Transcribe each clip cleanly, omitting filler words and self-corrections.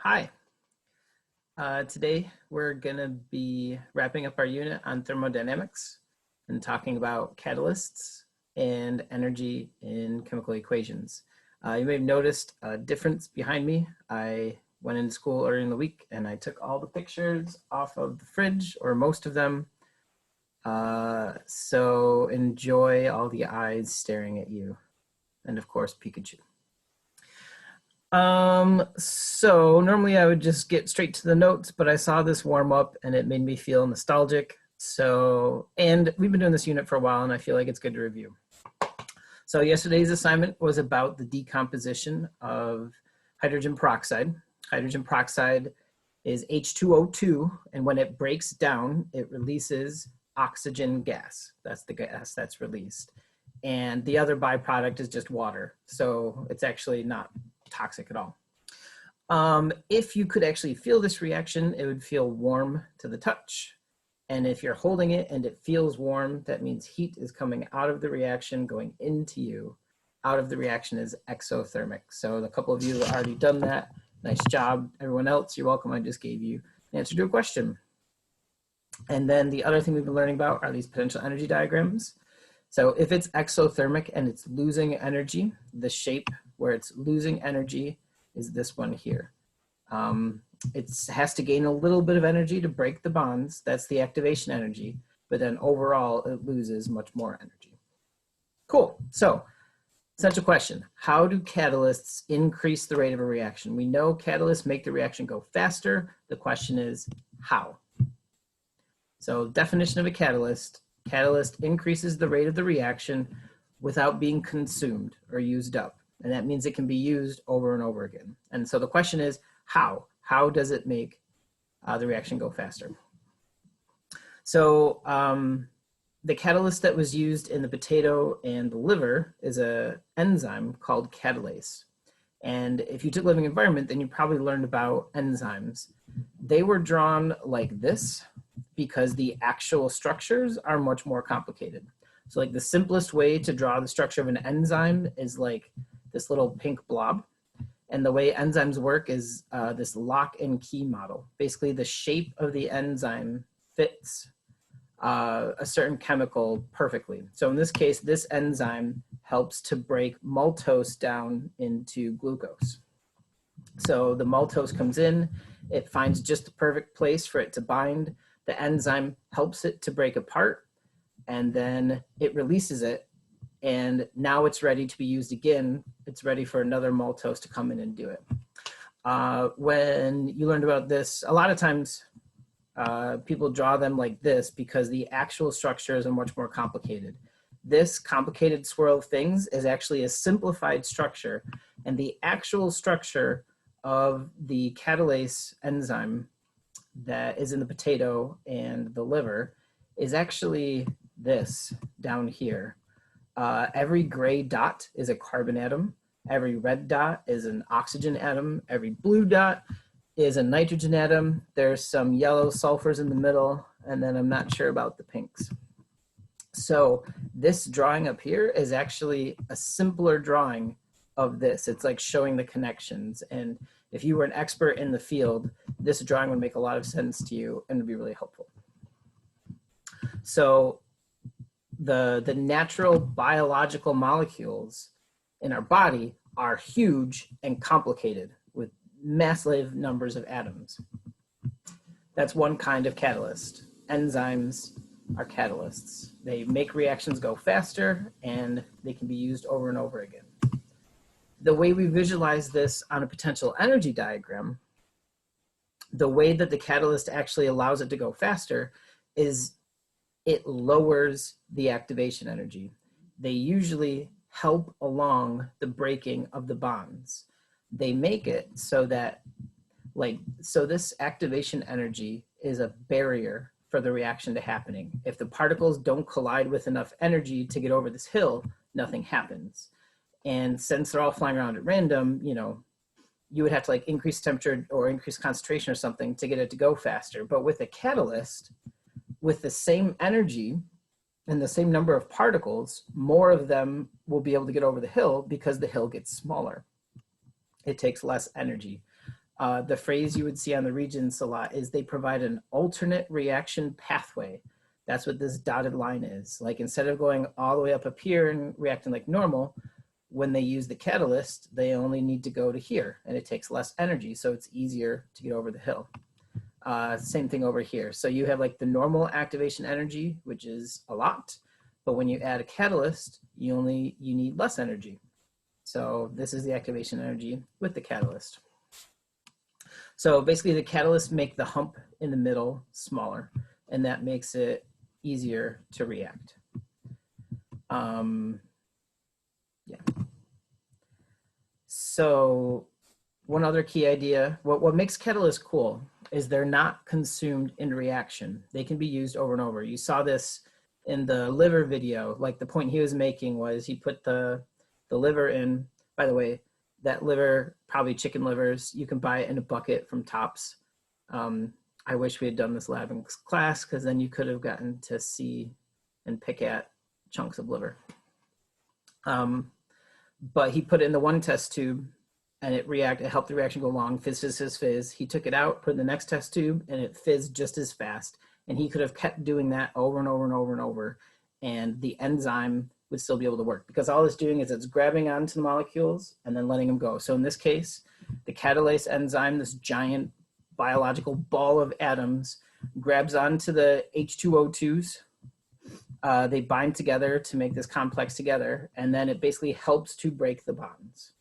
Hi. Today we're going to be wrapping up our unit on thermodynamics and talking about catalysts and energy in chemical equations. You may have noticed a difference behind me. I went into school earlier in the week and I took all the pictures off of the fridge, or most of them. So enjoy all the eyes staring at you. And of course, Pikachu. So normally I would just get straight to the notes, but I saw this warm up and it made me feel nostalgic. And we've been doing this unit for a while and I feel like it's good to review. So yesterday's assignment was about the decomposition of hydrogen peroxide. Hydrogen peroxide is H2O2, and when it breaks down, it releases oxygen gas. That's the gas that's released. And the other byproduct is just water. So it's actually not toxic at all. If you could actually feel this reaction, it would feel warm to the touch. And if you're holding it and it feels warm, that means heat is coming out of the reaction, going into you. Out of the reaction is exothermic. So a couple of you have already done that. Nice job. Everyone else, you're welcome. I just gave you an answer to a question. And then the other thing we've been learning about are these potential energy diagrams. So if it's exothermic and it's losing energy, the shape where it's losing energy is this one here. It has to gain a little bit of energy to break the bonds. That's the activation energy. But then overall, it loses much more energy. Cool. So essential question. How do catalysts increase the rate of a reaction? We know catalysts make the reaction go faster. The question is how? So definition of a catalyst. Catalyst increases the rate of the reaction without being consumed or used up. And that means it can be used over and over again. And so the question is, how? How does it make the reaction go faster? So the catalyst that was used in the potato and the liver is an enzyme called catalase. And if you took living environment, then you probably learned about enzymes. They were drawn like this because the actual structures are much more complicated. So like the simplest way to draw the structure of an enzyme is like this little pink blob. And the way enzymes work is this lock and key model. Basically, the shape of the enzyme fits a certain chemical perfectly. So in this case, this enzyme helps to break maltose down into glucose. So the maltose comes in, it finds just the perfect place for it to bind. The enzyme helps it to break apart, and then it releases it. And now it's ready to be used again. It's ready for another maltose to come in and do it. When you learned about this, a lot of times people draw them like this because the actual structures are much more complicated. This complicated swirl of things is actually a simplified structure, and the actual structure of the catalase enzyme that is in the potato and the liver is actually this down here. Every gray dot is a carbon atom. Every red dot is an oxygen atom. Every blue dot is a nitrogen atom. There's some yellow sulfurs in the middle, and then I'm not sure about the pinks. So this drawing up here is actually a simpler drawing of this. It's like showing the connections. And if you were an expert in the field, this drawing would make a lot of sense to you and would be really helpful. So the natural biological molecules in our body are huge and complicated with massive numbers of atoms. That's one kind of catalyst. Enzymes are catalysts. They make reactions go faster and they can be used over and over again. The way we visualize this on a potential energy diagram, the way that the catalyst actually allows it to go faster is it lowers the activation energy. They usually help along the breaking of the bonds. They make it so that, so this activation energy is a barrier for the reaction to happening. If the particles don't collide with enough energy to get over this hill, nothing happens. And since they're all flying around at random, you would have to like increase temperature or increase concentration or something to get it to go faster. But with a catalyst, with the same energy and the same number of particles, more of them will be able to get over the hill because the hill gets smaller. It takes less energy. the phrase you would see on the reagents a lot is they provide an alternate reaction pathway. That's what this dotted line is. Like instead of going all the way up here and reacting like normal, when they use the catalyst, they only need to go to here and it takes less energy. So it's easier to get over the hill. Same thing over here. So you have like the normal activation energy, which is a lot, but when you add a catalyst, you need less energy. So this is the activation energy with the catalyst. So basically the catalysts make the hump in the middle smaller, and that makes it easier to react. Yeah. So one other key idea, what makes catalysts cool is they're not consumed in reaction. They can be used over and over. You saw this in the liver video. Like the point he was making was he put the liver in. By the way, that liver, probably chicken livers, you can buy it in a bucket from Tops. I wish we had done this lab in class because then you could have gotten to see and pick at chunks of liver. But he put it in the one test tube and it helped the reaction go along, fizz, fizz, fizz, fizz. He took it out, put it in the next test tube, and it fizzed just as fast. And he could have kept doing that over and over and over and over, and the enzyme would still be able to work because all it's doing is it's grabbing onto the molecules and then letting them go. So in this case, the catalase enzyme, this giant biological ball of atoms, grabs onto the H2O2s. They bind together to make this complex together, and then it basically helps to break the bonds.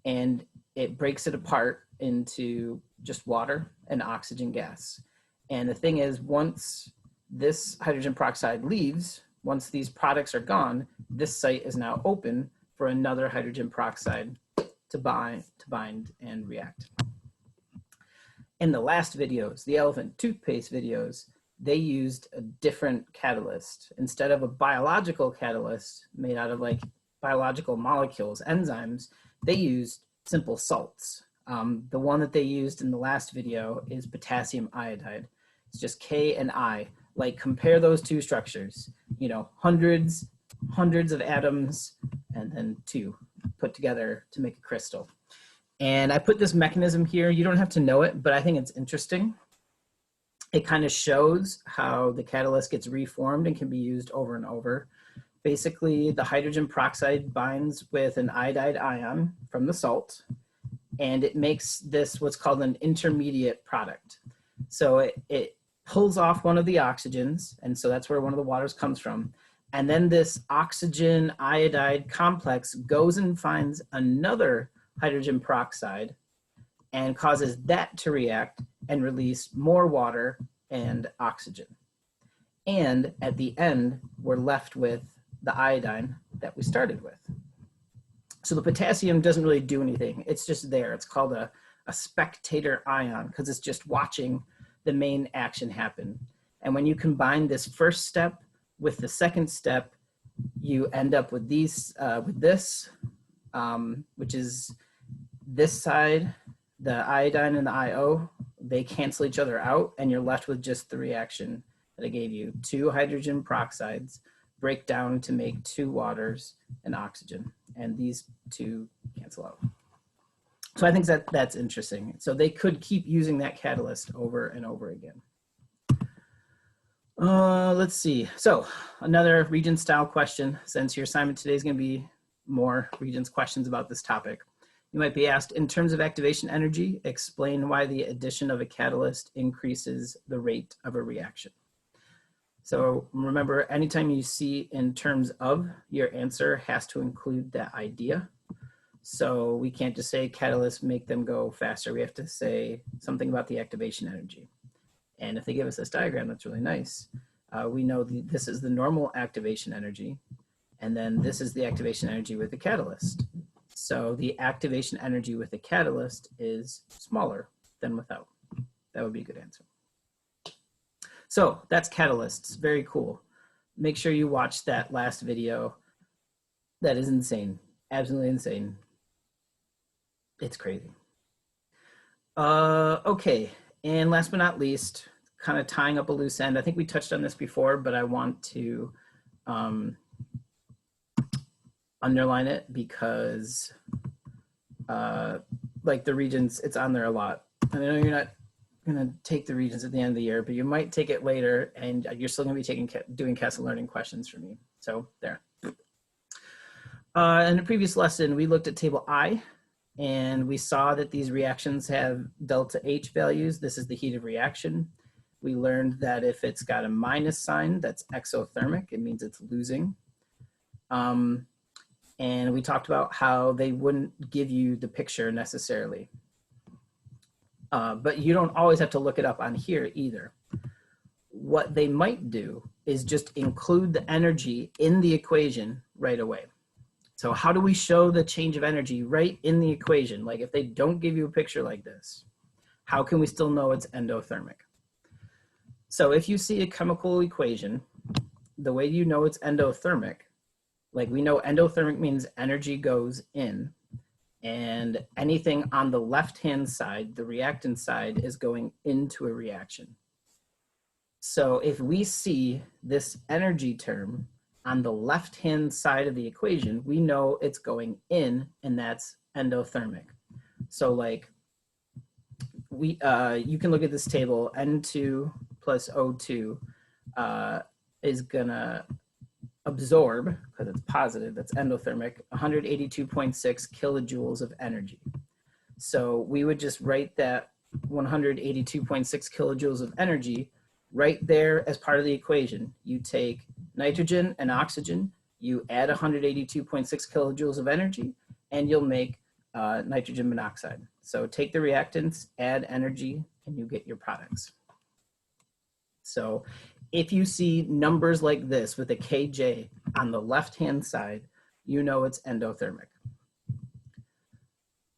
And it breaks it apart into just water and oxygen gas. And the thing is, once this hydrogen peroxide leaves, once these products are gone, this site is now open for another hydrogen peroxide to bind and react. In the last videos, the elephant toothpaste videos, they used a different catalyst. Instead of a biological catalyst made out of like biological molecules, enzymes, they used simple salts. The one that they used in the last video is potassium iodide. It's just K and I. Like compare those two structures, you know, hundreds of atoms and then two put together to make a crystal. And I put this mechanism here. You don't have to know it, but I think it's interesting. It kind of shows how the catalyst gets reformed and can be used over and over. Basically, the hydrogen peroxide binds with an iodide ion from the salt, and it makes this what's called an intermediate product. So it pulls off one of the oxygens, and so that's where one of the waters comes from. And then this oxygen iodide complex goes and finds another hydrogen peroxide and causes that to react and release more water and oxygen. And at the end, we're left with the iodine that we started with. So the potassium doesn't really do anything. It's just there. It's called a spectator ion because it's just watching the main action happen. And when you combine this first step with the second step, you end up with these, which is this side, the iodine and the IO, they cancel each other out and you're left with just the reaction that I gave you. 2 hydrogen peroxides break down to make 2 waters and oxygen, and these 2 cancel out. So I think that's interesting. So they could keep using that catalyst over and over again. Let's see. So another Regents style question, since your assignment today is going to be more Regents questions about this topic. You might be asked, in terms of activation energy, explain why the addition of a catalyst increases the rate of a reaction. So remember, anytime you see in terms of, your answer has to include that idea. So we can't just say catalysts make them go faster. We have to say something about the activation energy. And if they give us this diagram, that's really nice. We know this is the normal activation energy, and then this is the activation energy with the catalyst. So the activation energy with the catalyst is smaller than without. That would be a good answer. So that's catalysts, very cool. Make sure you watch that last video. That is insane, absolutely insane. It's crazy. Okay, and last but not least, kind of tying up a loose end. I think we touched on this before, but I want to underline it because like the Regents, it's on there a lot. And I know you're not gonna take the Regents at the end of the year, but you might take it later, and you're still gonna be doing Castle Learning questions for me. So there. In the previous lesson, we looked at table I, and we saw that these reactions have delta H values. This is the heat of reaction. We learned that if it's got a minus sign, that's exothermic. It means it's losing. And we talked about how they wouldn't give you the picture necessarily. But you don't always have to look it up on here either. What they might do is just include the energy in the equation right away. So how do we show the change of energy right in the equation? Like if they don't give you a picture like this, how can we still know it's endothermic? So if you see a chemical equation, the way you know it's endothermic, like we know endothermic means energy goes in, and anything on the left-hand side, the reactant side, is going into a reaction. So if we see this energy term on the left-hand side of the equation, we know it's going in, and that's endothermic. So like you can look at this table, N2 plus O2 is gonna absorb, because it's positive, that's endothermic, 182.6 kilojoules of energy. So we would just write that 182.6 kilojoules of energy right there as part of the equation. You take nitrogen and oxygen, you add 182.6 kilojoules of energy, and you'll make nitrogen monoxide. So take the reactants, add energy, and you get your products. So if you see numbers like this with a KJ on the left-hand side, you know it's endothermic.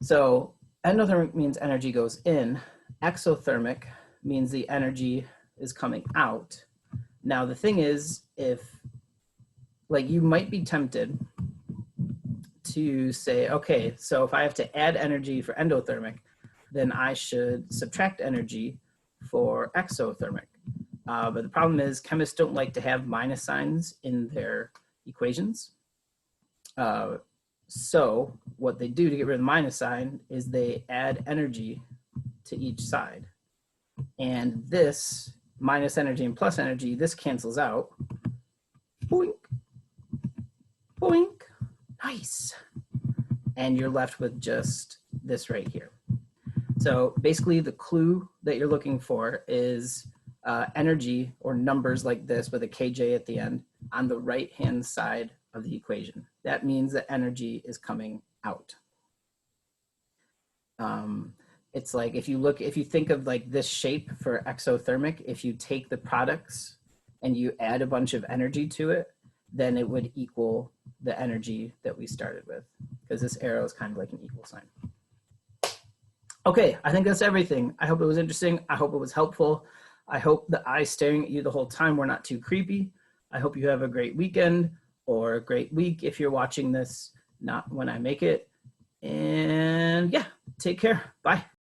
So endothermic means energy goes in. Exothermic means the energy is coming out. Now the thing is, if like you might be tempted to say, okay, so if I have to add energy for endothermic, then I should subtract energy for exothermic. But the problem is chemists don't like to have minus signs in their equations. So what they do to get rid of the minus sign is they add energy to each side. And this minus energy and plus energy, this cancels out. Boink, boink, nice. And you're left with just this right here. So basically the clue that you're looking for is energy or numbers like this with a KJ at the end on the right-hand side of the equation. That means that energy is coming out. It's like if you think of like this shape for exothermic, if you take the products and you add a bunch of energy to it, then it would equal the energy that we started with, because this arrow is kind of like an equal sign. Okay, I think that's everything. I hope it was interesting. I hope it was helpful. I hope the eyes staring at you the whole time were not too creepy. I hope you have a great weekend or a great week if you're watching this, not when I make it. And yeah, take care. Bye.